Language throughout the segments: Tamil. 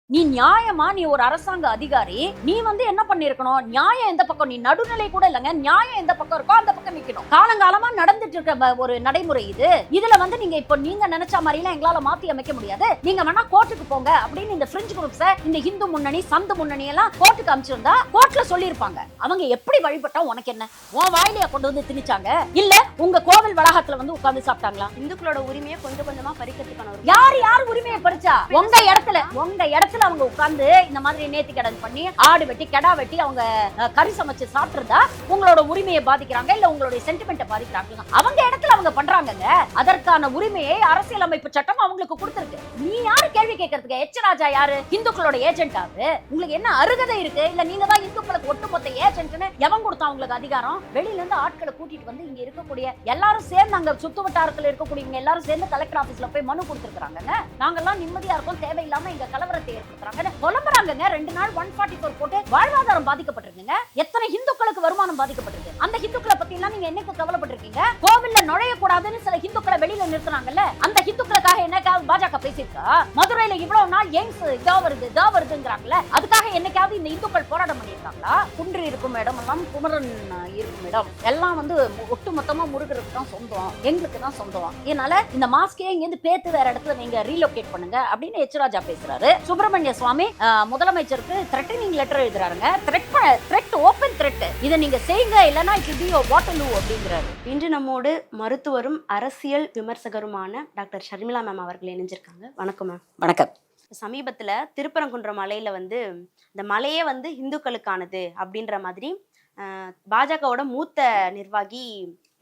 நீ நியாயமா நீ ஒரு அரசாங்க அதிகாரி, நீ வந்து என்ன பண்ணிருக்கணும்? நியாயம் எந்த பக்கம்? நீ நடுநிலை கூட இல்லங்க. நியாயம் எந்த பக்கம் இருக்கோ அந்த பக்கம் நிக்கணும். காலங்காலமா நடந்துட்டு இருக்க ஒரு நடைமுறை இது. இதுல வந்து நீங்க நினைச்ச மாதிரி எல்லாம் எங்களால மாத்தி அமைக்க முடியாது. நீங்க வேணா கோர்ட்டுக்கு போங்க அப்படின்னு இந்த ஃப்ரிஞ்ச் குரூப்ஸ், இந்த இந்து முன்னணி, சந்து முன்னணி எல்லாம் கோர்ட்டுக்கு அனுப்பிச்சிருந்தா கோர்ட்ல சொல்லிருப்பாங்க. அவங்க எப்படி வழிபட்டா உனக்கு என்ன? உன் வாயிலையா கொண்டு வந்து திணிச்சாங்க? இல்ல உங்க கோவில் வளாகத்துல வந்து உட்கார்ந்து சாப்பிட்டாங்களா? இந்துக்களோட உரிமையை கொஞ்சம் கொஞ்சமா பறிக்கிறதுக்கான யார் உரிமையை பறிச்சா? உங்க இடத்துல அவங்க உட்கார்ந்து இந்த மாதிரி நேர்த்தி கடன் பண்ணி ஆடு வெட்டி கெடா வெட்டி அவங்க கறி சமைச்சு சாப்பிட்டுருந்தா உங்களோட உரிமையை பாதிக்கிறாங்க, இல்ல உங்களுடைய சென்டிமெண்ட்டை பாதிக்கிறாங்க. அவங்க இடத்துல அவங்க பண்றாங்கங்க. அதற்கான உரிமையை அரசியலமைப்பு சட்டம் அவங்களுக்கு கொடுத்திருக்கு. நீ யாரு கேள்வி கேட்கறதுக்கு? எச் ராஜா யாரு? இந்துக்களோட ஏஜென்ட் ஆகுது. உங்களுக்கு என்ன அருகதை இருக்கு? இல்ல நீங்க தான் இந்துக்களுக்கு ஒட்டுமொத்த ஏஜென்ட்னு எவன் கொடுத்தா உங்களுக்கு அதிகாரம்? வெளியில இருந்து ஆட்களை கூட்டிட்டு வந்து இங்க இருக்கக்கூடிய எல்லாரும் சேர்ந்து அங்க சுத்து வட்டாரத்துல இருக்கக்கூடியவங்க எல்லாரும் சேர்ந்து கலெக்டர் ஆபீஸ்ல போய் மனு கொடுத்திருக்காங்க. நாங்கெல்லாம் நிம்மதியா இருக்கோம், தேவையில்லாம இங்க கலவரத்தை ஏற்படுத்துறாங்க, புலம்புறாங்க. 2 நாள் 144 போட்டு வாழ்வாதாரம் பாதிக்கப்பட்டிருக்குங்க. எத்தனை இந்துக்களுக்கு வருமானம் பாதிக்கப்பட்டிருக்கு? அந்த இந்துக்களை பத்தி எல்லாம் நீங்க என்னைக்கு கவலைப்பட்டிருக்கீங்க? கோவில்ல நுழைய கூடாதுன்னு சில இந்துக்களை வெளியில நிறுத்தினாங்கல்ல, அந்த இந்துக்களுக்காக என்னைக்காவது பாஜக பேசியிருக்கா? மதுரையில இவ்வளவு நாள் எய்ம்ஸ் இதா வருதுங்கிறாங்கல்ல, அதுக்காக என்னைக்காவது இந்த இந்துக்கள் போராட்டம் பண்ணியிருக்காங்களா? குன்று இருக்கும் இடம் எல்லாம் குமரன் இருக்கும் இடம் எல்லாம் வந்து ஒட்டு மொத்தமா முருகருக்கு தான் சொந்தம், எங்களுக்கு தான் சொந்தம். இதனால இந்த மாஸ்கே இங்க இருந்து பேத்து வேற இடத்துல நீங்க ரீலோகேட் பண்ணுங்க அப்படின்னு எச் ராஜா பேசுறாரு. சுப்பிரமணிய சுவாமி முதலமைச்சருக்கு த்ரெட்டனிங் லெட்டர் எழுதுறாருங்க. த்ரெட் ஓபன் த்ரெட், இதை நீங்க செய்யுங்க இல்லனா it will be your Waterloo அப்படிங்கிறாரு. இன்று நம்மோடு மருத்துவரும் அரசியல் விமர்சகருமான டாக்டர் ஷர்மிளா மேம் அவர்கள் இணைஞ்சிருக்காங்க. வணக்கம் மேம். வணக்கம். சமீபத்துல திருப்பரங்குன்றம் மலையில வந்து இந்த மலையே வந்து இந்துக்களுக்கானது அப்படின்ற மாதிரி பாஜகவோட மூத்த நிர்வாகி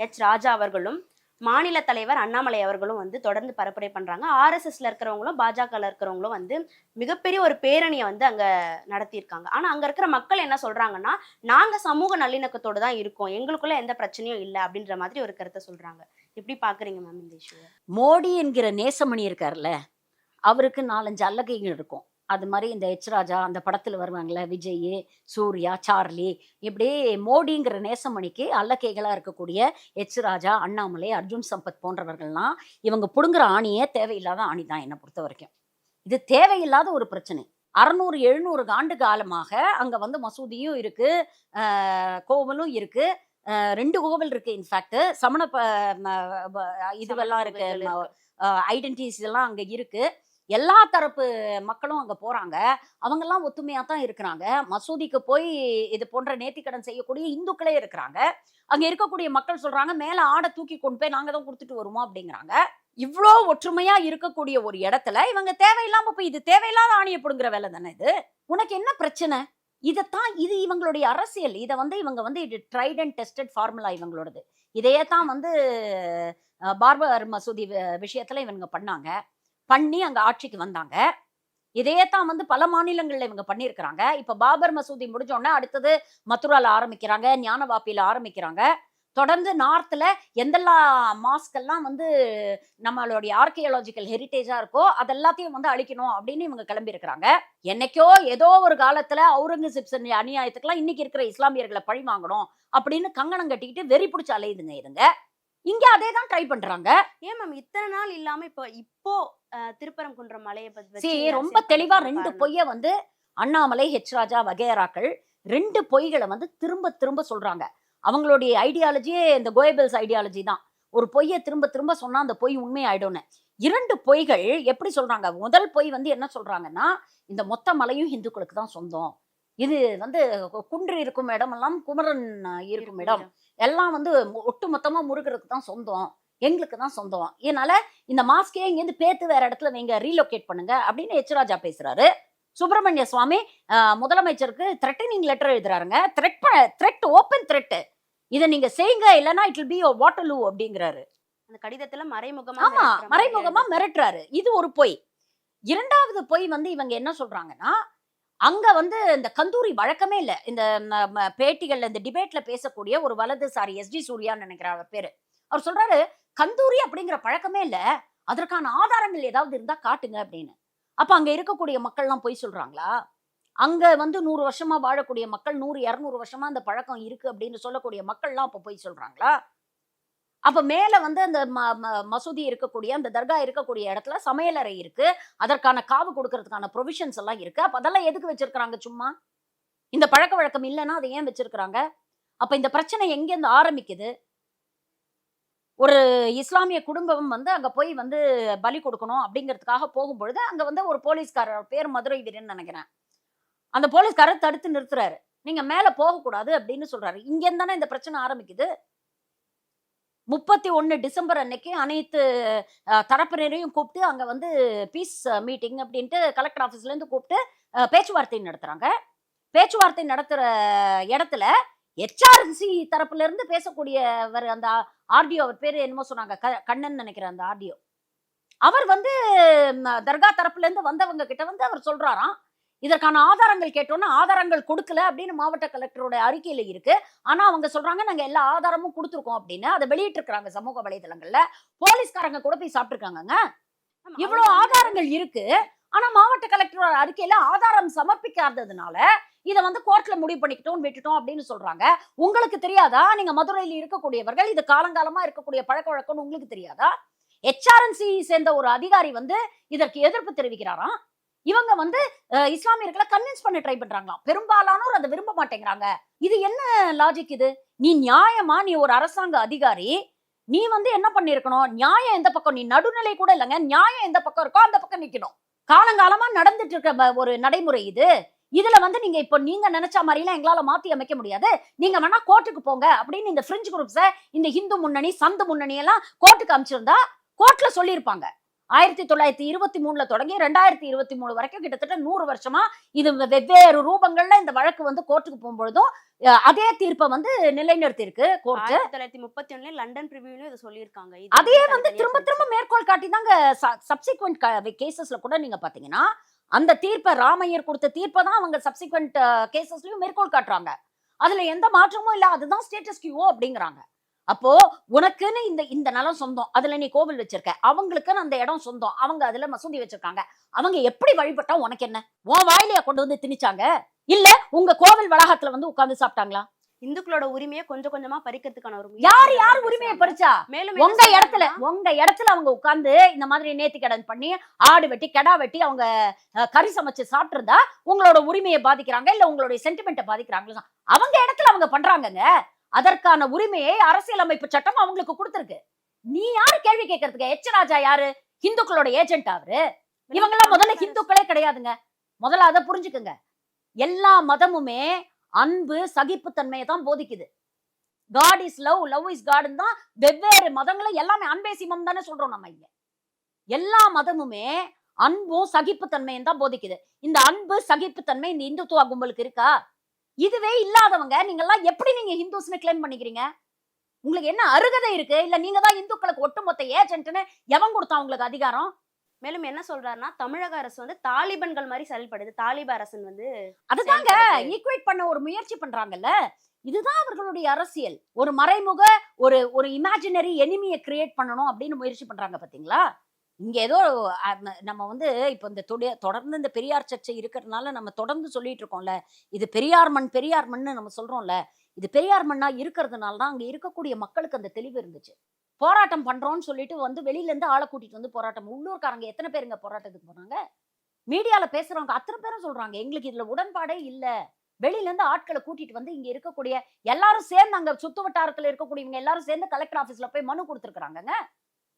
எச் ராஜா அவர்களும் மாநில தலைவர் அண்ணாமலை அவர்களும் வந்து தொடர்ந்து பரப்புரை பண்றாங்க. ஆர்எஸ்எஸ்ல இருக்கிறவங்களும் பாஜகல இருக்கிறவங்களும் வந்து மிகப்பெரிய ஒரு பேரணியை வந்து அங்க நடத்தியிருக்காங்க. ஆனா அங்க இருக்கிற மக்கள் என்ன சொல்றாங்கன்னா, நாங்க சமூக நல்லிணக்கத்தோடு தான் இருக்கோம், எங்களுக்குள்ள எந்த பிரச்சனையும் இல்லை அப்படின்ற மாதிரி ஒரு கருத்தை சொல்றாங்க. எப்படி பாக்குறீங்க மேம் இந்த இஷ்யூ? மோடி என்கிற நேசமணி இருக்காருல்ல, அவருக்கு 4-5 அல்லகைகள் இருக்கும். அது மாதிரி இந்த எச் ராஜா அந்த படத்துல வருவாங்கல்ல, விஜய், சூர்யா, சார்லி, இப்படி மோடிங்கிற நேசமணிக்கு அல்லக்கைகளா இருக்கக்கூடிய எச் ராஜா, அண்ணாமலை, அர்ஜுன் சம்பத் போன்றவர்கள்லாம் இவங்க புடுங்குற ஆணியே தேவையில்லாத ஆணி தான் என்னை பொறுத்த வரைக்கும். இது தேவையில்லாத ஒரு பிரச்சனை. 600-700 ஆண்டு காலமாக அங்க வந்து மசூதியும் இருக்கு, கோவிலும் இருக்கு, 2 கோவில் இருக்கு. இன்ஃபேக்ட் சமண இதுவெல்லாம் இருக்கு, ஐடென்டிட்டிஸ் எல்லாம் அங்க இருக்கு. எல்லா தரப்பு மக்களும் அங்க போறாங்க. அவங்கெல்லாம் ஒத்துமையா தான் இருக்கிறாங்க. மசூதிக்கு போய் இது போன்ற நேர்த்திக்கடன் செய்யக்கூடிய இந்துக்களே இருக்கிறாங்க. அங்க இருக்கக்கூடிய மக்கள் சொல்றாங்க, மேல ஆடை தூக்கி கொண்டு போய் நாங்க தான் கொடுத்துட்டு வருவோம் அப்படிங்கிறாங்க. இவ்வளோ ஒற்றுமையா இருக்கக்கூடிய ஒரு இடத்துல இவங்க தேவையில்லாம போய் இது தேவையில்லாத ஆணியை பிடுங்குற வேலை தானே இது? உனக்கு என்ன பிரச்சனை? இது இவங்களுடைய அரசியல். இதை வந்து இவங்க வந்து இது ட்ரைட் அண்ட் டெஸ்டட் ஃபார்முலா இவங்களோடது. இதையே தான் வந்து பார்பர் மசூதி விஷயத்துல இவங்க பண்ணி அங்க ஆட்சிக்கு வந்தாங்க. இதையே தான் வந்து பல மாநிலங்கள்ல இவங்க பண்ணியிருக்கிறாங்க. இப்ப பாபர் மசூதி முடிஞ்ச உடனே அடுத்தது மதுரால ஆரம்பிக்கிறாங்க, ஞானவாப்பியில ஆரம்பிக்கிறாங்க. தொடர்ந்து நார்த்ல எந்தெல்லாம் மாஸ்கெல்லாம் வந்து நம்மளுடைய ஆர்கியாலஜிக்கல் ஹெரிட்டேஜா இருக்கோ அதெல்லாத்தையும் வந்து அழிக்கணும் அப்படின்னு இவங்க கிளம்பி இருக்கிறாங்க. என்னைக்கோ ஏதோ ஒரு காலத்துல அவுரங்கசீப் அநியாயத்துக்கெல்லாம் இன்னைக்கு இருக்கிற இஸ்லாமியர்களை பழி வாங்கணும் அப்படின்னு கங்கணம் கட்டிக்கிட்டு வெறி பிடிச்சு அலையுதுங்க இதுங்க. இங்க அதே தான் ட்ரை பண்றாங்க. ஏன் மேம் இத்தனை நாள் இல்லாம இப்போ திருப்பரங்குன்றம் மலையை பத்தி ரொம்ப தெளிவா 2 பொய்ய வந்து அண்ணாமலை, ஹெச் ராஜா வகையராக்கள் 2 பொய்களை வந்து திரும்ப திரும்ப சொல்றாங்க. அவங்களுடைய ஐடியாலஜியே இந்த கோயபிள்ஸ் ஐடியாலஜி தான். ஒரு பொய்யை திரும்ப திரும்ப சொன்னா அந்த பொய் உண்மையாயிடும்னு. 2 பொய்கள் எப்படி சொல்றாங்க? முதல் பொய் வந்து என்ன சொல்றாங்கன்னா, இந்த மொத்த மலையும் இந்துக்களுக்கு தான் சொந்தம், இது வந்து குன்று இருக்கும் இடமெல்லாம் குமரன் இருக்கும் இடம் எல்லாம் வந்து ஒட்டு மொத்தமா முருகருக்கு தான் சொந்தம், எங்களுக்கு தான் சொந்தம். இதனால இந்த மாஸ்கே இங்க இருந்து பேத்து வேற இடத்துல நீங்க ரீலோகேட் பண்ணுங்க அப்படின்னு எச் ராஜா பேசுறாரு. சுப்பிரமணிய சுவாமி முதலமைச்சருக்கு த்ரெட்டனிங் லெட்டர் எழுதுறாருங்க. த்ரெட் ஓபன் த்ரெட், இதை நீங்க செய்யுங்க இல்லனா it will be your Waterloo அப்படிங்கிறாரு. அந்த கடிதத்துல மறைமுகமா மிரட்டுறாரு. இது ஒரு பொய். 2வது பொய் வந்து இவங்க என்ன சொல்றாங்கன்னா, அங்க வந்து இந்த கந்தூரி வழக்கமே இல்ல. இந்த பேட்டிகள்ல இந்த டிபேட்ல பேசக்கூடிய ஒரு வலதுசாரி எஸ்டி சூர்யான்னு நினைக்கிறார் அவர் பேரு. அவர் சொல்றாரு, கந்தூரி அப்படிங்கிற பழக்கமே இல்ல, அதற்கான ஆதாரங்கள் ஏதாவது இருந்தா காட்டுங்க அப்படின்னு. அப்ப அங்க இருக்கக்கூடிய மக்கள் எல்லாம் பொய் சொல்றாங்களா? அங்க வந்து 100 வருஷமா வாழக்கூடிய மக்கள், 100-200 வருஷமா அந்த பழக்கம் இருக்கு அப்படின்னு சொல்லக்கூடிய மக்கள் எல்லாம் அப்ப பொய் சொல்றாங்களா? அப்ப மேல வந்து அந்த மசூதி இருக்கக்கூடிய அந்த தர்கா இருக்கக்கூடிய இடத்துல சமையலறை இருக்கு. அதற்கான காவு கொடுக்கறதுக்கான ப்ரொவிஷன்ஸ் எல்லாம் இருக்கு. அப்ப அதெல்லாம் எதுக்கு வச்சிருக்காங்க சும்மா? இந்த பழக்கவழக்கம் இல்லன்னா அத ஏன் வச்சிருக்காங்க? அப்ப இந்த பிரச்சனை எங்கேருந்து ஆரம்பிக்குது? ஒரு இஸ்லாமிய குடும்பம் வந்து அங்க போய் வந்து பலி கொடுக்கணும் அப்படிங்கிறதுக்காக போகும்பொழுது, அங்க வந்து ஒரு போலீஸ்காரர் பேர் மதுரை வீரன்னு நெனைக்கிறேன். அந்த போலீஸ்காரர் தடுத்து நிறுத்துறாரு. நீங்க மேல போகக்கூடாது அப்படின்னு சொல்றாரு. இங்கேருந்து தானே இந்த பிரச்சனை ஆரம்பிக்குது. 31 டிசம்பர் அன்னைக்கு அனைத்து தரப்பினரையும் கூப்பிட்டு அங்க வந்து பீஸ் மீட்டிங் அப்படின்ட்டு கலெக்டர் ஆபீஸ்ல இருந்து கூப்பிட்டு பேச்சுவார்த்தை நடத்துறாங்க. பேச்சுவார்த்தை நடத்துற இடத்துல HRC தரப்புல இருந்து பேசக்கூடியவர் அந்த ஆர்டிஓ, அவர் பேரு என்னமோ சொன்னாங்க, கண்ணன் நினைக்கிறேன் அந்த ஆர்டிஓ. அவர் வந்து தர்கா தரப்புல இருந்து வந்தவங்க கிட்ட வந்து அவர் சொல்றாராம், இதற்கான ஆதாரங்கள் கேட்டோம்னா ஆதாரங்கள் கொடுக்கல அப்படின்னு மாவட்ட கலெக்டரோட அறிக்கையில இருக்கு. ஆனா அவங்க சொல்றாங்க நாங்க எல்லா ஆதாரமும் கொடுத்துருக்கோம் அப்படின்னு அதை வெளியிட்டு இருக்காங்க சமூக வலைதளங்கள்ல. போலீஸ்காரங்க கூட போய் சாப்பிட்டுருக்காங்க. ஆமா, இவ்வளவு ஆதாரங்கள் இருக்கு. ஆனா மாவட்ட கலெக்டரோட அறிக்கையில ஆதாரம் சமர்ப்பிக்காததுனால இத வந்து கோர்ட்ல முடிவு பண்ணிக்கிட்டோம் விட்டுட்டோம் அப்படின்னு சொல்றாங்க. உங்களுக்கு தெரியாதா? நீங்க மதுரையில் இருக்கக்கூடியவர்கள், இது காலங்காலமா இருக்கக்கூடிய பழக்க வழக்கம்னு உங்களுக்கு தெரியாதா? HRNC சேர்ந்த ஒரு அதிகாரி வந்து இதற்கு எதிர்ப்பு தெரிவிக்கிறாராம். இவங்க வந்து இஸ்லாமியர்களை கன்வின்ஸ் பண்ண ட்ரை பண்றாங்களாம். பெரும்பாலானோர் அதை விரும்ப மாட்டேங்கிறாங்க. இது என்ன லாஜிக் இது? நீ நியாயமா, நீ ஒரு அரசாங்க அதிகாரி, நீ வந்து என்ன பண்ணிருக்கணும்? நியாயம் எந்த பக்கம், நீ நடுநிலை கூட இல்லைங்க, நியாயம் எந்த பக்கம் இருக்கோ அந்த பக்கம் நிக்கணும். காலங்காலமா நடந்துட்டு இருக்க ஒரு நடைமுறை இது. இதுல வந்து நீங்க இப்ப நீங்க நினைச்ச மாதிரி எல்லாம் எங்களால மாத்தி அமைக்க முடியாது. நீங்க வேணா கோர்ட்டுக்கு போங்க அப்படின்னு இந்த பிரெஞ்சு குரூப்ஸ், இந்த இந்து முன்னணி, சந்து முன்னணி எல்லாம் கோர்ட்டுக்கு அமைச்சிருந்தா கோர்ட்ல சொல்லியிருப்பாங்க. 1923ல தொடங்கி 2023 வரைக்கும் கிட்டத்தட்ட 100 வருஷமா இது வெவ்வேறு ரூபங்கள்ல இந்த வழக்கு வந்து கோர்ட்டுக்கு போகும்பொழுதும் அதே தீர்ப்பை வந்து நிலைநிறுத்தி இருக்கு கோர்ட். 1931 லண்டன் பிரிவியூலயும் இதை சொல்லியிருக்காங்க. அதே வந்து திரும்ப திரும்ப மேற்கோள் காட்டி தாங்க சப்சிக்வெண்ட் கேசஸ்ல கூட நீங்க பாத்தீங்கன்னா அந்த தீர்ப்பை, ராமையர் கொடுத்த தீர்ப்பை தான் அவங்க சப்சிக்வெண்ட் கேசஸ்லயும் மேற்கோள் காட்டுறாங்க. அதுல எந்த மாற்றமும் இல்ல, அதுதான் ஸ்டேட்டஸ் கியூ அப்படிங்கிறாங்க. அப்போ உனக்குன்னு இந்த நிலம் சொந்தம், அதுல நீ கோவில் வச்சிருக்க, அவங்களுக்குன்னு அந்த இடம் சொந்தம், அவங்க அதுல மசூதி வச்சிருக்காங்க, அவங்க எப்படி வழிபட்டா உனக்கு என்ன? உன் வாயிலையா கொண்டு வந்து திணிச்சாங்க? இல்ல உங்க கோவில் வளாகத்துல வந்து உட்கார்ந்து சாப்பிட்டாங்களா? இந்துக்களோட உரிமையை கொஞ்சம் கொஞ்சமா பறிக்கிறதுக்கான ஒரு யார் உரிமையை பறிச்சா? மேலும் உங்க இடத்துல அவங்க உட்கார்ந்து இந்த மாதிரி நேர்த்திக்கடன் பண்ணி ஆடு வெட்டி கெடா வெட்டி அவங்க கறி சமைச்சு சாப்பிட்டு இருந்தா உங்களோட உரிமையை பாதிக்கிறாங்க, இல்ல உங்களுடைய சென்டிமெண்ட்டை பாதிக்கிறாங்களா? அவங்க இடத்துல அவங்க பண்றாங்கங்க. அதற்கான உரிமையை அரசியலமைப்பு சட்டம் அவங்களுக்கு கொடுத்திருக்கு. நீ யாரு கேள்வி கேட்கறதுக்கு? ராஜா யாரு? இந்துக்களோட ஏஜென்ட் அவரு. இவங்க எல்லாம் முதல்ல இந்துக்களே கிடையாதுங்க. முதல்ல அதை புரிஞ்சுக்குங்க. எல்லா மதமுமே அன்பு, சகிப்புத்தன்மையை தான் போதிக்குது. God is love, love is God தான் வெவ்வேறு மதங்களை எல்லாமே அன்பே சிவம் தானே சொல்றோம் நம்ம இங்க. எல்லா மதமுமே அன்பும் சகிப்புத்தன்மையும் தான் போதிக்குது. இந்த அன்பு சகிப்புத்தன்மை இந்த இந்துத்துவ கும்பலுக்கு இருக்கா? இதுவே இல்லாதவங்க நீங்க எல்லாம் எப்படி நீங்க ஹிந்துஸ்னு கிளைம் பண்ணிக்கிறீங்க? உங்களுக்கு என்ன அருகதை இருக்கு? இல்ல நீங்க தான் இந்துக்களுக்கு ஒட்டுமொத்த ஏஜென்ட்னு எவன் கொடுத்தா உங்களுக்கு அதிகாரம்? மேலும் என்ன சொல்றாருன்னா, தமிழக அரசு வந்து தாலிபன்கள் மாதிரி செயல்படுது. தாலிப அரசு வந்து அதுதாங்க ஈக்குவேட் பண்ண ஒரு முயற்சி பண்றாங்கல்ல. இதுதான் அவர்களுடைய அரசியல். ஒரு மறைமுக ஒரு இமேஜினரி எனிமியை கிரியேட் பண்ணணும் அப்படின்னு முயற்சி பண்றாங்க பாத்தீங்களா? இங்க ஏதோ நம்ம வந்து இப்ப இந்த தொடர்ந்து இந்த பெரியார் சர்ச்சை இருக்கிறதுனால நம்ம தொடர்ந்து சொல்லிட்டு இருக்கோம்ல, இது பெரியார் மண்ணு நம்ம சொல்றோம்ல, இது பெரியார் மண்ணா இருக்கிறதுனால தான் அங்க இருக்கக்கூடிய மக்களுக்கு அந்த தெளிவு இருந்துச்சு. போராட்டம் பண்றோம்னு சொல்லிட்டு வந்து வெளியில இருந்து ஆளை கூட்டிட்டு வந்து போராட்டம், உள்ளூர்காரங்க எத்தனை பேருங்க போராட்டத்துக்கு போனாங்க? மீடியால பேசுறவங்க அத்தனை பேரும் சொல்றாங்க எங்களுக்கு இதுல உடன்பாடே இல்ல. வெளியில இருந்து ஆட்களை கூட்டிட்டு வந்து இங்க இருக்கக்கூடிய எல்லாரும் சேர்ந்து, அங்க சுத்து வட்டாரத்துல இருக்கக்கூடியவங்க எல்லாரும் சேர்ந்து கலெக்டர் ஆபீஸ்ல போய் மனு கொடுத்திருக்காங்க.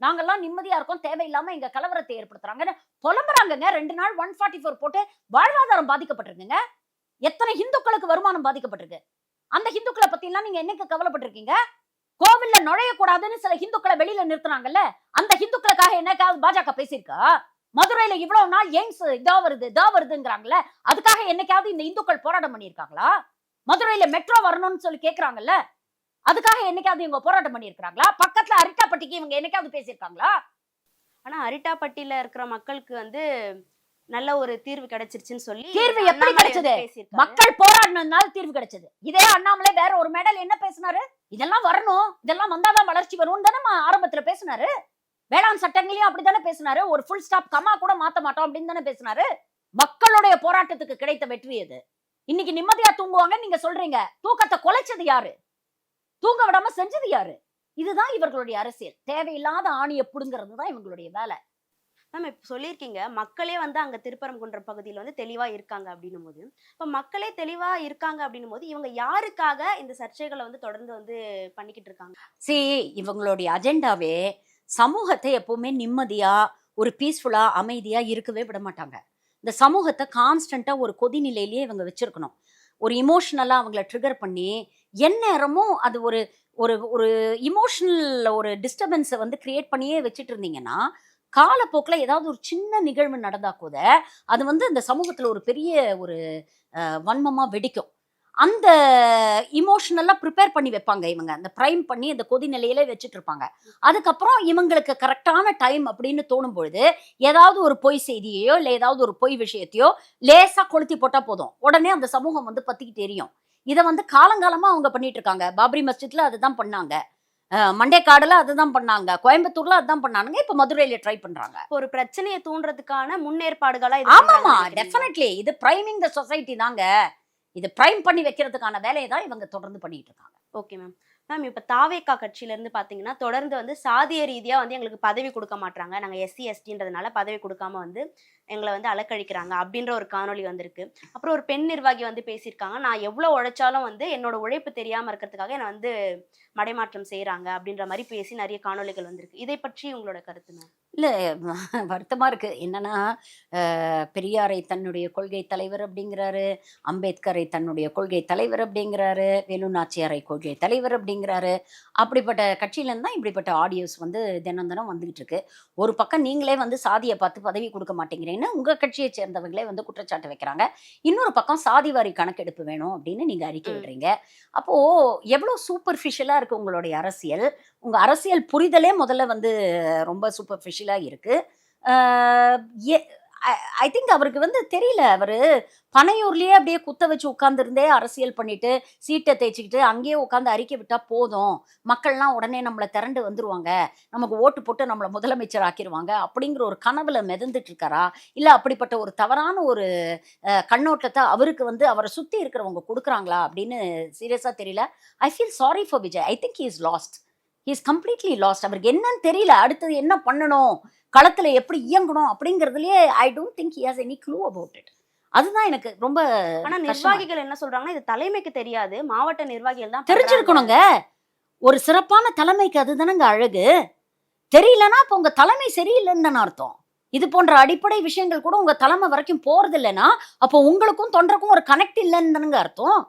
நாங்கெல்லாம் நிம்மதியா இருக்கோம், தேவையில்லாம எங்க கலவரத்தை ஏற்படுத்துறாங்கன்னு புலம்புறாங்க. 2 நாள் 144 போட்டு வாழ்வாதாரம் பாதிக்கப்பட்டிருக்குங்க. எத்தனை இந்துக்களுக்கு வருமானம் பாதிக்கப்பட்டிருக்கு? அந்த இந்துக்களை பத்தி எல்லாம் நீங்க என்னைக்கு கவலைப்பட்டிருக்கீங்க? கோவில்ல நுழையக்கூடாதுன்னு சில இந்துக்களை வெளியில நிறுத்துறாங்கல்ல, அந்த இந்துக்களுக்காக என்னைக்காவது பாஜக பேசியிருக்கா? மதுரையில இவ்வளவு நாள் எய்ம்ஸ் இதா வருதுங்கிறாங்கல்ல, அதுக்காக என்னைக்காவது இந்த இந்துக்கள் போராட்டம் பண்ணியிருக்காங்களா? மதுரையில மெட்ரோ வரணும்னு சொல்லி கேக்குறாங்கல்ல, அதுக்காக என்னைக்காவது இவங்க போராட்டம் பண்ணியிருக்காங்களா? பக்கத்துல அரிட்டாப்பட்டிக்கு இவங்க என்னைக்காவது பேசியிருக்காங்களா? ஆனா அரிட்டாப்பட்டியில இருக்கிற மக்களுக்கு வந்து நல்ல ஒரு தீர்வு கிடைச்சிருச்சுன்னு சொல்லி, தீர்வு எப்படி கிடைச்சது? மக்கள் போராடினதுனால தீர்வு கிடைச்சது. இதே அண்ணாமலை வேற ஒரு மேடல் என்ன பேசினாரு? இதெல்லாம் வரணும், இதெல்லாம் வந்தாதான் வளர்ச்சி வரும் தானே ஆரம்பத்துல பேசினாரு. வேளாண் சட்டங்களையும் அப்படித்தானே பேசினாரு. ஒரு ஃபுல் ஸ்டாப் கமா கூட மாத்த மாட்டோம் அப்படின்னு தானே பேசினாரு. மக்களுடைய போராட்டத்துக்கு கிடைத்த வெற்றி அது. இன்னைக்கு நிம்மதியா தூங்குவாங்க நீங்க சொல்றீங்க. தூக்கத்தை கொலைச்சது யாரு? தூங்க விடாம செஞ்சது யாரு? இதுதான் இவர்களுடைய அரசியல். தேவையில்லாத ஆணிய புடுங்கிறது தான் இவங்களுடைய வேலை. மேம் இப்ப சொல்லியிருக்கீங்க மக்களே வந்து அங்க திருப்பரங்குன்றம் பகுதியில வந்து தெளிவா இருக்காங்க அப்படின்னும் போது, இப்ப மக்களே தெளிவா இருக்காங்க அப்படின்னும் போது இவங்க யாருக்காக இந்த சர்ச்சைகளை வந்து தொடர்ந்து வந்து பண்ணிக்கிட்டு இருக்காங்க? சீ இவங்களுடைய அஜெண்டாவே சமூகத்தை எப்பவுமே நிம்மதியா, ஒரு பீஸ்ஃபுல்லா, அமைதியா இருக்கவே விட மாட்டாங்க. இந்த சமூகத்த கான்ஸ்டன்ட்டா ஒரு கொதிநிலையிலேயே இவங்க வச்சிருக்கணும். ஒரு எமோஷனலா அவங்கள ட்ரிகர் பண்ணி, எந்நேரமும் அது ஒரு ஒரு ஒரு எமோஷனல் ஒரு டிஸ்டர்பன்ஸ வந்து கிரியேட் பண்ணியே வச்சுட்டு இருந்தீங்கன்னா, காலப்போக்குல ஏதாவது ஒரு சின்ன நிகழ்வு நடந்தா கூட, அது வந்து இந்த சமூகத்துல ஒரு பெரிய ஒரு வன்மமா வெடிக்கும். அந்த எமோஷனலா பிரிப்பேர் பண்ணி வைப்பாங்க இவங்க. அந்த பிரைம் பண்ணி அந்த கொதிநிலையிலே வச்சுட்டு இருப்பாங்க. அதுக்கப்புறம் இவங்களுக்கு கரெக்ட்டான டைம் அப்படின்னு தோணும் பொழுது, ஏதாவது ஒரு பொய் செய்தியையோ, இல்ல ஏதாவது ஒரு பொய் விஷயத்தையோ லேசா கொளுத்தி போட்டா போதும். உடனே அந்த சமூகம் வந்து பத்திக்கிட்டு எரியும். இத வந்து காலங்காலமா அவங்க பண்ணிட்டு இருக்காங்க. பாபரி மஸ்ஜித்ல அதுதான் பண்ணாங்க. மண்டேக்காடுல அதுதான் பண்ணாங்க. கோயம்புத்தூர்ல அதுதான் பண்ணானுங்க. இப்ப மதுரையில ட்ரை பண்றாங்க. இப்ப ஒரு பிரச்சனையை தூண்டுறதுக்கான முன்னேற்பாடுகளா இது ஆமாமா. பண்றாங்கன்னு நினைக்கிறீங்களா? டெஃபினெட்லி. இது பிரைமிங் த சொசைட்டி தாங்க. இது பிரைம் பண்ணி வைக்கிறதுக்கான வேலைய தான் இவங்க தொடர்ந்து பண்ணிட்டு இருக்காங்க. Okay ma'am. மேம் இப்ப தாவேகா கட்சியில இருந்து பாத்தீங்கன்னா, தொடர்ந்து வந்து சாதிய ரீதியா வந்து எங்களுக்கு பதவி குடுக்க மாட்றாங்க. நாங்க எஸ்சி, எஸ்டின்றதுனால பதவி குடுக்காம வந்து எங்கள வந்து அலக்கழிக்கிறாங்க அப்படின்ற ஒரு காணொளி வந்திருக்கு. அப்புறம் ஒரு பெண் நிர்வாகி வந்து பேசியிருக்காங்க. நான் எவ்வளோ உழைச்சாலும் வந்து என்னோட உழைப்பு தெரியாம இருக்கிறதுக்காக என்ன வந்து மடைமாற்றம் செய்றாங்க அப்படின்ற மாரி பேசி நெறைய காணொளிகள் வந்திருக்கு. இதை பற்றி உங்களோட கருத்து மேம்? இல்ல வருத்தமா இருக்கு. என்னன்னா, பெரியாரை தன்னுடைய கொள்கை தலைவர் அப்படிங்கிறாரு. அம்பேத்கரை தன்னுடைய கொள்கை தலைவர் அப்படிங்கிறாரு. வேலு நாச்சியாரை கொள்கை தலைவர் அப்படிங்கிறாரு. அப்படிப்பட்ட கட்சியிலேருந்து தான் இப்படிப்பட்ட ஆடியோஸ் வந்து தினம் தினம் வந்துகிட்டு இருக்கு. ஒரு பக்கம் நீங்களே வந்து சாதிய பார்த்து பதவி குடுக்க மாட்டேங்கிறீங்கன்னு உங்க கட்சியை சேர்ந்தவங்களே வந்து குற்றச்சாட்டு வைக்கிறாங்க. இன்னொரு பக்கம் சாதிவாரி கணக்கெடுப்பு வேணும் அப்படின்னு நீங்க அறிக்கை ம். விடுறீங்க. அப்போ எவ்வளோ சூப்பர்ஃபிஷியலா இருக்கு உங்களுடைய அரசியல். உங்க அரசியல் புரிதலே முதல்ல வந்து ரொம்ப சூப்பர்ஃபிஷியலா இருக்கு. அ எ ஐ ஐ திங்க் அவருக்கு வந்து தெரியல. அவரு பனையூர்லயே அப்படியே குத்த வச்சு உட்கார்ந்திருந்தே அரசியல் பண்ணிட்டு, சீட்ட தேய்ச்சுக்கிட்டு, அங்கேயே உட்கார்ந்து அறிக்கை விட்டா போதும். மக்கள்லாம் உடனே நம்மள திரண்டு வந்துருவாங்க. நமக்கு ஓட்டு போட்டு நம்மள முதலமைச்சர் ஆக்கிருவாங்க. அப்படிங்கிற ஒரு கனவுல மிதந்துட்டு இருக்காரா? இல்ல அப்படிப்பட்ட ஒரு தவறான ஒரு கண்ணோட்டத்த அவருக்கு வந்து அவர சுத்தி இருக்கிறவங்க குடுக்குறாங்களா? அப்படின்னு சீரியஸா தெரியல. I feel sorry for Vijay. I think he is lost. He is completely lost. அவருக்கு என்னன்னு தெரியல. அடுத்தது என்ன பண்ணணும்? களத்துல எப்படி இயங்கணும்? அப்படிங்கிறதுலயே I don't think he has any clue about it. அதுதான் எனக்கு ரொம்ப ஆனா கஷ்டமா இருக்கு. நிர்வாகிகள் என்ன சொல்றாங்கன்னா, இது தலைமைக்கு தெரியாது. மாவட்ட நிர்வாகிகள் தான் பண்றாங்க. தெரிஞ்சிருக்கணுங்க. ஒரு சிறப்பான தலைமைக்கு அதுதானங்க அழகு. தெரியலன்னா அப்ப உங்க தலைமை சரியில்லைன்னு தானே அர்த்தம். இது போன்ற அடிப்படை விஷயங்கள் கூட உங்க தலைமை வரைக்கும் போறது இல்லைன்னா, அப்போ உங்களுக்கும் தொண்டருக்கும் ஒரு கனெக்ட் இல்லைன்னு தானங்க அர்த்தம்.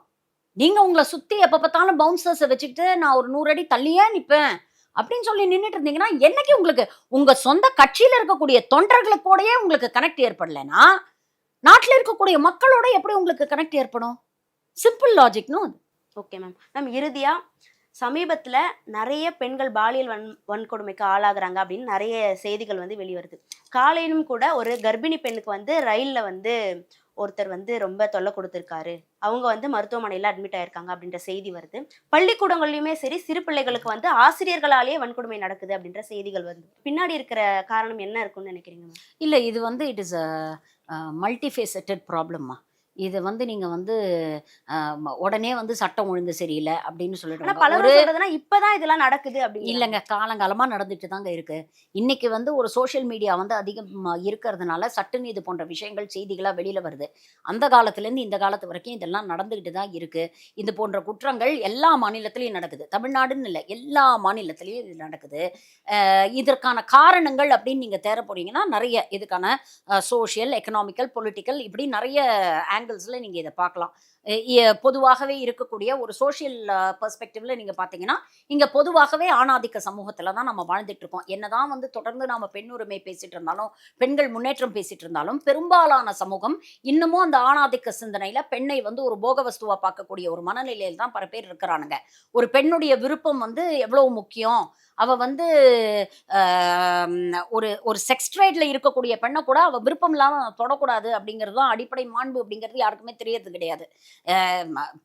நீங்க உங்கள சுத்தி எப்ப பார்த்தாலும் பவுன்சர்ஸ வச்சுக்கிட்டு, நான் ஒரு 100 அடி தள்ளியே நிப்பேன். அப்படின்னு சொல்லி நின்னுட்டு இருந்தீங்கன்னா, என்னைக்கு உங்களுக்கு உங்க சொந்த கட்சியில இருக்கக்கூடிய தொண்டர்களுக்கு கூடயே உங்களுக்கு கனெக்ட் ஏற்படலைன்னா, நாட்டுல இருக்கக்கூடிய மக்களோட எப்படி உங்களுக்கு கனெக்ட் ஏற்படும்? Simple logic no. Okay ma'am. Ma'am இறுதியா சமீபத்துல நெறைய பெண்கள் பாலியல் வன்கொடுமைக்கு ஆளாகுறாங்க அப்படின்னு நெறைய செய்திகள் வந்து வெளிவருது. காலையிலும் கூட ஒரு கர்ப்பிணி பெண்ணுக்கு வந்து ரயில்ல வந்து ஒருத்தர் வந்து ரொம்ப தொல்லை கொடுத்திருக்காரு. அவங்க வந்து மருத்துவமனையில அட்மிட் ஆயிருக்காங்க அப்படின்ற செய்தி வருது. பள்ளிக்கூடங்கள்லயுமே சரி, சிறு பிள்ளைகளுக்கு வந்து ஆசிரியர்களாலேயே வன்கொடுமை நடக்குது அப்படின்ற செய்திகள் வருது. பின்னாடி இருக்கிற காரணம் என்ன இருக்கும்னு நினைக்கிறீங்க மேம்? இல்ல இது வந்து இட் இஸ் மல்டி ஃபேசட்டட் ப்ராப்ளம்மா. இது வந்து நீங்க வந்து உடனே வந்து சட்டம் ஒழுங்கு சரியில்ல அப்படின்னு ஆனா சொல்லிடுவாங்க. பலரும் சொல்றதுன்னா இப்பதான் இதெல்லாம் நடக்குது அப்படிங்கிறாங்க. இல்லங்க. காலங்காலமா நடந்துட்டு தாங்க இருக்கு. இன்னைக்கு வந்து ஒரு சோஷியல் மீடியா வந்து அதிகமா இருக்கிறதுனால சட்டுன்னு இது போன்ற விஷயங்கள் செய்திகளா வெளியில வருது. அந்த காலத்துலேருந்து இந்த காலத்து வரைக்கும் இதெல்லாம் நடந்துகிட்டு தான் இருக்கு. இது போன்ற குற்றங்கள் எல்லா மாநிலத்திலயும் நடக்குது. தமிழ்நாடுன்னு இல்ல, எல்லா மாநிலத்திலயும் இது நடக்குது. இதற்கான காரணங்கள் அப்படின்னு நீங்க தேட போறீங்கன்னா, நெறைய இதுக்கான சோஷியல், எக்கனாமிக்கல், பொலிட்டிக்கல் இப்படி நெறைய ஆங்கிள்ஸ்ல நீங்க இத பார்க்கலாம். பொதுவாகவே இருக்கக்கூடிய ஒரு சோஷியல் பெர்ஸ்பெக்டிவ்ல நீங்க பார்த்தீங்கன்னா, இங்க பொதுவாகவே ஆணாதிக்க சமூகத்துல தான் நம்ம வாழ்ந்துட்டு இருக்கோம். என்னதான் வந்து தொடர்ந்து நாம பெண் உரிமை பேசிட்டு இருந்தாலும், பெண்கள் முன்னேற்றம் பேசிட்டு இருந்தாலும், பெரும்பாலான சமூகம் இன்னமும் அந்த ஆணாதிக்க சிந்தனையில பெண்ணை வந்து ஒரு போக வஸ்துவா பார்க்கக்கூடிய ஒரு மனநிலையில தான் பல பேர் இருக்கிறானுங்க. ஒரு பெண்ணுடைய விருப்பம் வந்து எவ்வளவு முக்கியம். அவ வந்து ஒரு ஒரு செக்ஸ் ட்ரேட்ல இருக்கக்கூடிய பெண்ண கூட அவ விருப்பம் இல்லாம தொடக்கூடாது அப்படிங்கிறது தான் அடிப்படை மாண்பு அப்படிங்கிறது யாருக்குமே தெரியறது கிடையாது.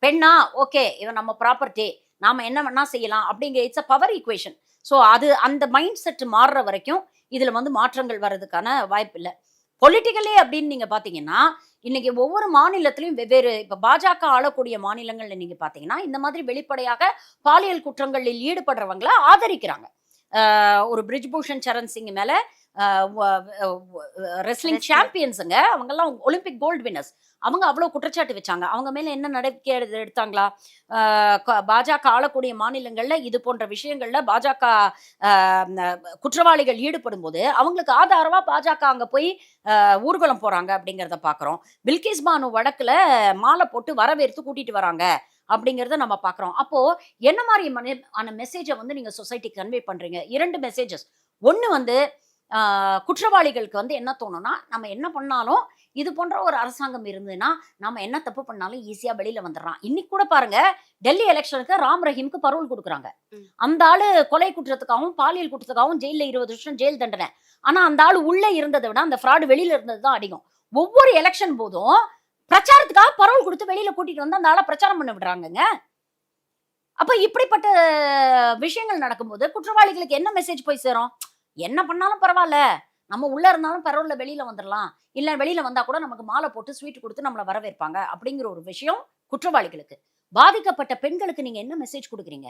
பெண்ணா ஓகே இவன் நம்ம ப்ராப்பர்ட்டி, நாம என்ன வேணா செய்யலாம் அப்படிங்கிற it's a power equation. So அது அந்த மைண்ட் செட் மாறுற வரைக்கும் இதுல வந்து மாற்றங்கள் வர்றதுக்கான வாய்ப்பு இல்லை. பொலிட்டிக்கலி அப்படின்னு நீங்க பாத்தீங்கன்னா இன்னைக்கு ஒவ்வொரு மாநிலத்திலும் வெவ்வேறு இப்ப பாஜக ஆளக்கூடிய மாநிலங்கள்ல நீங்க பாத்தீங்கன்னா இந்த மாதிரி வெளிப்படையாக பாலியல் குற்றங்களில் ஈடுபடுறவங்களை ஆதரிக்கிறாங்க. ஒரு பிரிஜ்பூஷன் சரண் சிங் மேல ரெஸ்லிங் Wrestling. சாம்பியன்ஸுங்க, அவங்கெல்லாம் ஒலிம்பிக் கோல்டு வின்னர்ஸ். அவங்க அவ்வளோ குற்றச்சாட்டு வச்சாங்க. அவங்க மேல என்ன நடவடிக்கை எடுத்தாங்களா? பாஜக ஆளக்கூடிய மாநிலங்கள்ல இது போன்ற விஷயங்கள்ல பாஜக குற்றவாளிகள் ஈடுபடும்போது அவங்களுக்கு ஆதரவா பாஜக அங்க போய் ஊர்வலம் போறாங்க அப்படிங்கிறத பார்க்குறோம். பில்கிஸ் பானு வழக்குல மாலை போட்டு வரவேற்று கூட்டிட்டு வராங்க அப்படிங்கிறத நம்ம பார்க்குறோம். அப்போ என்ன மாதிரி மெசேஜை வந்து நீங்க சொசைட்டிக்கு கன்வே பண்றீங்க? 2 மெசேஜஸ். ஒண்ணு வந்து குற்றவாளிகளுக்கு வந்து என்ன தோணும்னா, நம்ம என்ன பண்ணாலும் இது போன்ற ஒரு அரசாங்கம் இருந்ததுன்னா, நாம என்ன தப்பு பண்ணாலும் ஈஸியா வெளியில வந்துடுறான். இன்னைக்கு கூட பாருங்க, டெல்லி எலெக்ஷனுக்கு ராம் ரஹீம்க்கு பரோல் குடுக்குறாங்க. ம். அந்த ஆளு கொலை குற்றத்துக்காகவும், பாலியல் குற்றத்துக்காகவும் ஜெயில்ல 20 வருஷம் ஜெயில் தண்டனை. ஆனா அந்த ஆளு உள்ள இருந்ததை விட அந்த ஃப்ராடு வெளியில இருந்தது தான் அதிகம். ஒவ்வொரு எலெக்ஷன் போதும் பிரச்சாரத்துக்காக பரோல் குடுத்து வெளியில கூட்டிட்டு வந்து அந்த ஆள பிரச்சாரம் பண்ண விடுறாங்கங்க. அப்ப இப்படிப்பட்ட விஷயங்கள் நடக்கும்போது குற்றவாளிகளுக்கு என்ன மெசேஜ் போய் சேரும்? என்ன பண்ணாலும் பரவால்ல. நம்ம உள்ள இருந்தாலும் பரவால்ல வெளியில வந்துரலாம். இல்ல வெளியில வந்தா கூட நமக்கு மாலை போட்டு ஸ்வீட் குடுத்து நம்மள வரவேற்பாங்க. அப்படிங்கிற ஒரு விஷயம் குற்றவாளிகளுக்கு. பாதிக்கப்பட்ட பெண்களுக்கு நீங்க என்ன மெசேஜ் குடுக்குறீங்க?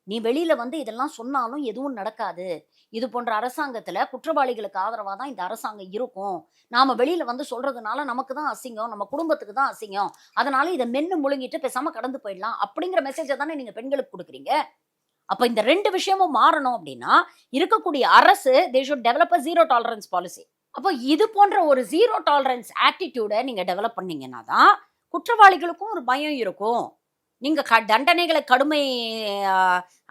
நீ வெளியில வந்து இதெல்லாம் சொன்னாலும் எதுவும் நடக்காது. இது போன்ற அரசாங்கத்துல குற்றவாளிகளுக்கு ஆதரவா தான் இந்த அரசாங்கம் இருக்கும். நாம வெளியில வந்து சொல்றதுனால நமக்கு தான் அசிங்கம். நம்ம குடும்பத்துக்கு தான் அசிங்கம். அதனால இத மென்னு முழுங்கிட்டு பேசாம கடந்து போயிடலாம். அப்படிங்கிற மெசேஜ தானே நீங்க பெண்களுக்கு குடுக்குறீங்க. அப்ப இந்த 2 விஷயமும் மாறணும் அப்படின்னா, இருக்கக்கூடிய அரசு they should develop zero tolerance policy. அப்போ இது போன்ற ஒரு ஜீரோ டாலரன்ஸ் ஆட்டிட்யூட நீங்க டெவலப் பண்ணீங்கன்னா தான், குற்றவாளிகளுக்கும் ஒரு பயம் இருக்கும். நீங்க தண்டனைகள கடுமை ஆ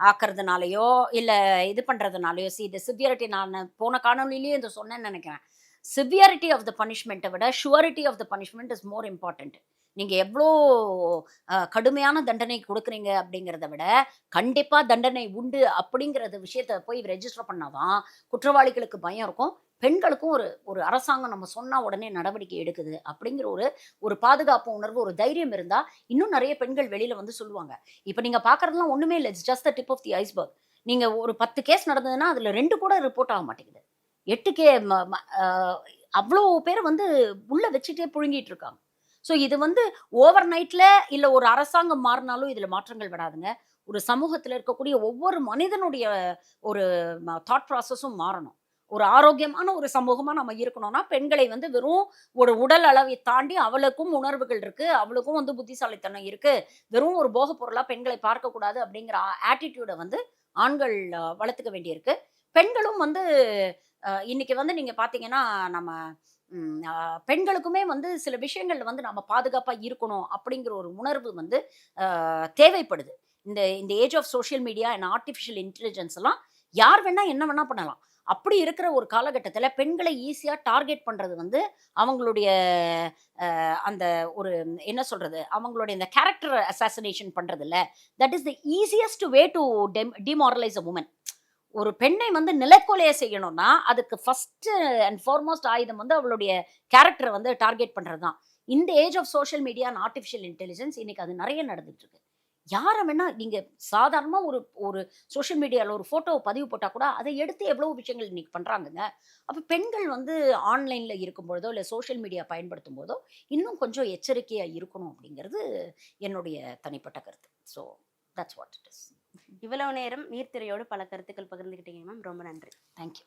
ஆக்குறதுனாலயோ, இல்ல இது பண்றதுனாலயோ, தி சிவியாரிட்டி நான் போன காணொளியிலேயே இத சொன்னேன்னு நெனைக்கிறேன். சிவியாரிட்டி ஆஃப் த பனிஷ்மென்ட்ட விட, surety of the punishment is more important. நீங்க எவ்ளோ கடுமையான தண்டனை குடுக்குறீங்க அப்படிங்கிறத விட, கண்டிப்பா தண்டனை உண்டு அப்படிங்கிறத விஷயத்த போய் ரெஜிஸ்டர் பண்ணா தான், குற்றவாளிகளுக்கு பயம் இருக்கும். பெண்களுக்கும் ஒரு ஒரு அரசாங்கம் நம்ம சொன்னா உடனே நடவடிக்கை எடுக்குது அப்படிங்கிற ஒரு ஒரு பாதுகாப்பு உணர்வு, ஒரு தைரியம் இருந்தா, இன்னும் நெறைய பெண்கள் வெளியில வந்து சொல்லுவாங்க. இப்ப நீங்க பார்க்கறதெல்லாம் ஒண்ணுமே இல்ல. It's just the tip of the iceberg. நீங்க ஒரு 10 கேஸ் நடந்ததுன்னா, அதுல 2 கூட ரிப்போர்ட் ஆக மாட்டேங்குது. 8 கே ம ம அ அவ்ளோ பேர வந்து உள்ள வச்சுட்டே புழுங்கிட்டு இருக்காங்க. ஸோ இது வந்து ஓவர் நைட்ல இல்ல ஒரு அரசாங்கம் மாறுனாலும் இதுல மாற்றங்கள் வராதுங்க. ஒரு சமூகத்துல இருக்கக்கூடிய ஒவ்வொரு மனிதனுடைய ஒரு தாட் ப்ராசஸும் மாறணும். ஒரு ஆரோக்கியமான ஒரு சமூகமா நம்ம இருக்கணும்னா, பெண்களை வந்து வெறும் ஒரு உடல் அளவை தாண்டி அவளுக்கும் உணர்வுகள் இருக்கு. அவளுக்கும் வந்து புத்திசாலித்தனம் இருக்கு. வெறும் ஒரு போகப் பொருளா பெண்களை பார்க்கக்கூடாது அப்படிங்கிற ஆட்டிட்யூட வந்து ஆண்கள் வளர்த்துக்க வேண்டியிருக்கு. பெண்களும் வந்து இன்னைக்கு வந்து நீங்க பார்த்தீங்கன்னா, நம்ம பெண்களுக்குமே வந்து சில விஷயங்கள்ல வந்து நம்ம பாதுகாப்பா இருக்கணும் அப்படிங்கிற ஒரு உணர்வு வந்து தேவைப்படுது. இந்த இந்த age of social media and artificial intelligence எல்லாம் யார் வேணா என்ன வேணா பண்ணலாம். அப்படி இருக்கிற ஒரு காலகட்டத்தில பெண்களை ஈஸியா டார்கெட் பண்றது வந்து அவங்களுடைய அந்த ஒரு என்ன சொல்றது? அவங்களுடைய இந்த கேரக்டர் அசாசினேஷன் பண்றதுல்ல. That is the easiest way to demoralise a woman. ஒரு பெண்ணை வந்து நிலைக்குலைய செய்யணும்னா, அதுக்கு ஃபர்ஸ்ட் அண்ட் ஃபார்மோஸ்ட் ஆயுதம் வந்து அவளுடைய கேரக்டர வந்து டார்கெட் பண்றது தான். இந்த age of social media and artificial intelligence இன்னைக்கு அது நெறைய நடந்துட்டு இருக்கு. யார வேணா நீங்க சாதாரணமா ஒரு ஒரு சோசியல் மீடியால ஒரு ஃபோட்டோவ பதிவு போட்டா கூட, அத எடுத்து எவ்வளவு விஷயங்கள் இன்னைக்கு பண்றாங்கங்க. அப்ப பெண்கள் வந்து ஆன்லைன்ல இருக்கும்பொழுதோ, இல்ல சோசியல் மீடியா பயன்படுத்தும்போதோ, இன்னும் கொஞ்சம் எச்சரிக்கையா இருக்கணும் அப்படிங்கிறது என்னுடைய தனிப்பட்ட கருத்து. So that's what it is. இவ்வளவு நேரம் நீர்த்திரையோடு பல கருத்துக்கள் பகிர்ந்துக்கிட்டீங்க மேம். ரொம்ப நன்றி. Thank you.